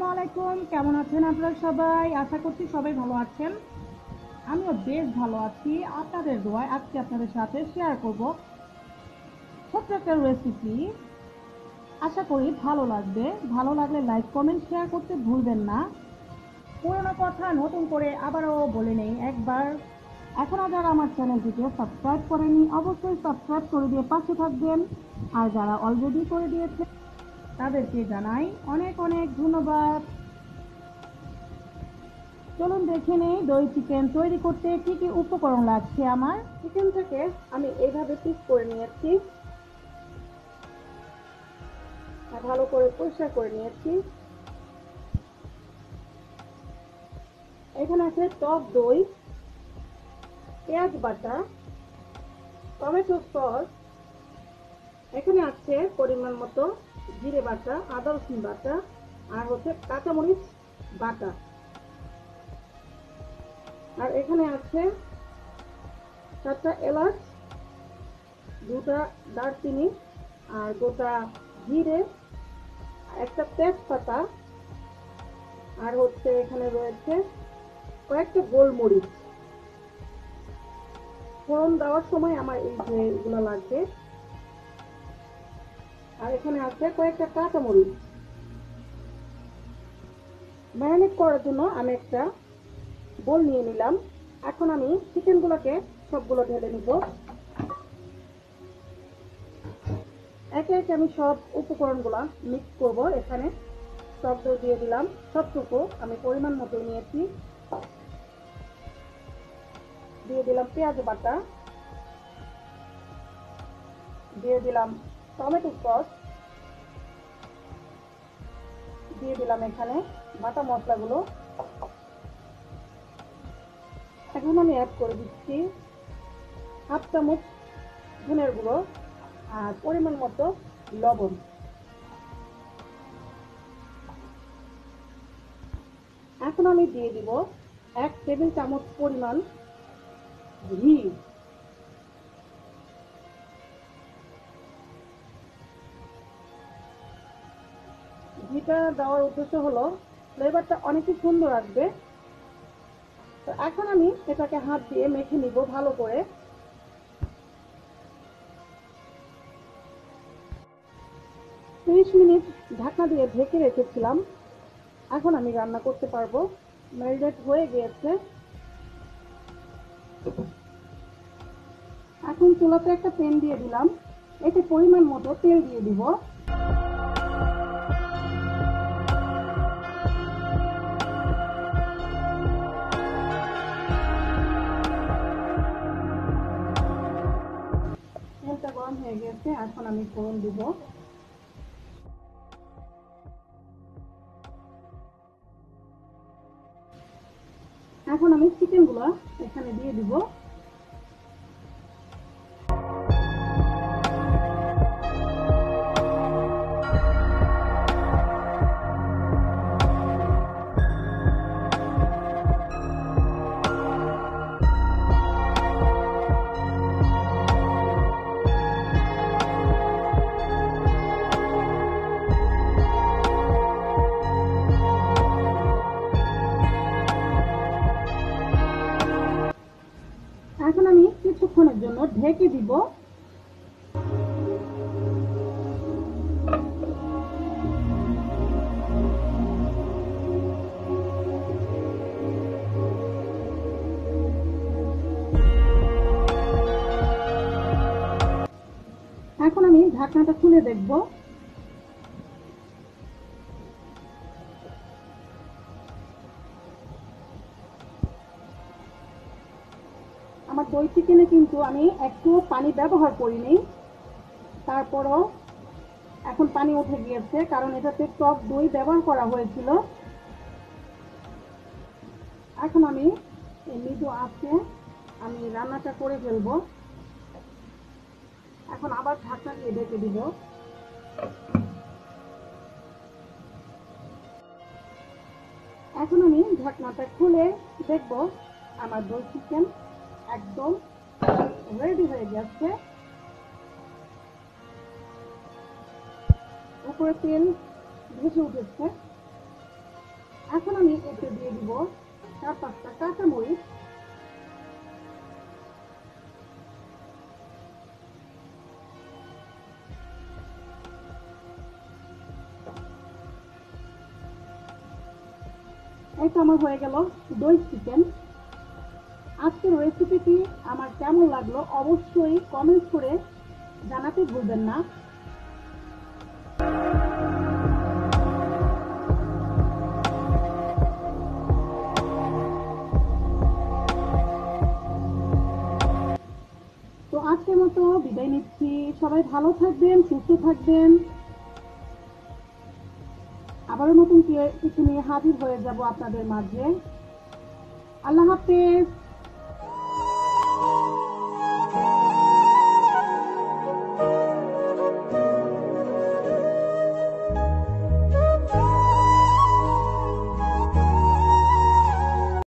আসসালামু আলাইকুম, কেমন আছেন আপনারা সবাই? আশা করছি সবাই ভালো আছেন। আমিও বেশ ভালো আছি। আপনাদের দোয়ায় আজকে আপনাদের সাথে শেয়ার করব ছোট্ট একটা রেসিপি। আশা করি ভালো লাগবে। ভালো লাগলে লাইক কমেন্ট শেয়ার করতে ভুলবেন না। পুরোনো কথা নতুন করে আবারও বলে নেই একবার, এখনো যারা আমার চ্যানেলটিকে সাবস্ক্রাইব করেনি অবশ্যই সাবস্ক্রাইব করে দিয়ে পাশে থাকবেন। আর যারা অলরেডি করে দিয়েছে তাদেরকে জানাই অনেক অনেক ধন্যবাদ। চলুন দেখে নেই দই চিকেন তৈরি করতে কি কি উপকরণ লাগছে। আমার চিকেনটাকে আমি এইভাবে পিস করে নিয়েছি, ভালো করে পরিষ্কার করে নিয়েছি। এখানে আছে টক দই, পেঁয়াজ বাটা, টমেটো সস, এখানে আছে পরিমাণ মতো জিরে বাটা, আদা রসুন বাটা, আর হচ্ছে কাঁচামরিচ বাটা, আর এখানে আছে 7টা এলাচ, 2টা দারচিনি, আর গোটা জিরে, একটা তেজপাতা, আর হচ্ছে এখানে রয়েছে কয়েকটা গোলমরিচ। ফোড়ন দেওয়ার সময় আমার এই যে এগুলো লাগবে। আর এখানে আছে কয়েকটা কাঁচামরিচ। ম্যারিনেট করার জন্য আমি একটা বোল নিয়ে নিলাম। এখন আমি চিকেনগুলোকে সবগুলো ঢেলে নিব। একে একে আমি সব উপকরণগুলো মিক্স করব। এখানে টক দই দিয়ে দিলাম, সবটুকু আমি পরিমাণ মতো নিয়েছি। দিয়ে দিলাম পেঁয়াজ বাটা, দিয়ে দিলাম টমেটো সস, দিয়ে দিলাম এখানে বাটা মশলাগুলো। এখন আমি অ্যাড করে দিচ্ছি 1/2 চামচ ধনের গুঁড়ো আর পরিমাণ মতো লবণ। এখন আমি দিয়ে দিব 1 টেবিল চামচ পরিমাণ ঘি। ঘিটা দেওয়ার উদ্দেশ্য হলো ফ্লেভারটা অনেকই সুন্দর আসবে। তো এখন আমি এটাকে হাত দিয়ে মেখে নিব ভালো করে। 30 মিনিট ঢাকনা দিয়ে ঢেকে রেখেছিলাম। এখন আমি রান্না করতে পারবো। ম্যারিনেট হয়ে গিয়েছে। এখন চুলাতে একটা প্যান দিয়ে দিলাম, এতে পরিমাণ মতো তেল দিয়ে দিব। তেলটা গরম হয়ে গেছে, এখন আমি ফোড়ন দিব। এখন আমি চিকেনগুলো এখানে দিয়ে দিব। এখন আমি কিছুক্ষণের জন্য ঢেকে দিব। এখন আমি ঢাকনাটা খুলে দেখব। আমার দই চিকেনে কিন্তু আমি একটু পানি ব্যবহার করিনি, তারপরও এখন পানি উঠে গিয়েছে, কারণ এটাতে টক দই ব্যবহার করা হয়েছিল। এখন আমি এই মৃদু আঁচে আমি রান্নাটা করে ফেলবো। এখন আবার ঢাকনা দিয়ে ঢেকে দিব। এখন আমি ঢাকনাটা খুলে দেখব আমার দই চিকেন একদম রেডি হয়ে গেছে। উপরে তেল ভেসে উঠেছে। এখন আমি এতে দিয়ে দিব 4-5টা কাঁচামরিচ। এটা আমার হয়ে গেল দই চিকেন। আজকের রেসিপিটি আমার কেমন লাগলো অবশ্যই কমেন্ট করে জানাতে ভুলবেন না। তো আজকের মতো বিদায় নিচ্ছি। সবাই ভালো থাকবেন, সুস্থ থাকবেন। আবারও নতুন কিছু নিয়ে হাজির হয়ে যাব আপনাদের মাঝে। আল্লাহ হাফেজ।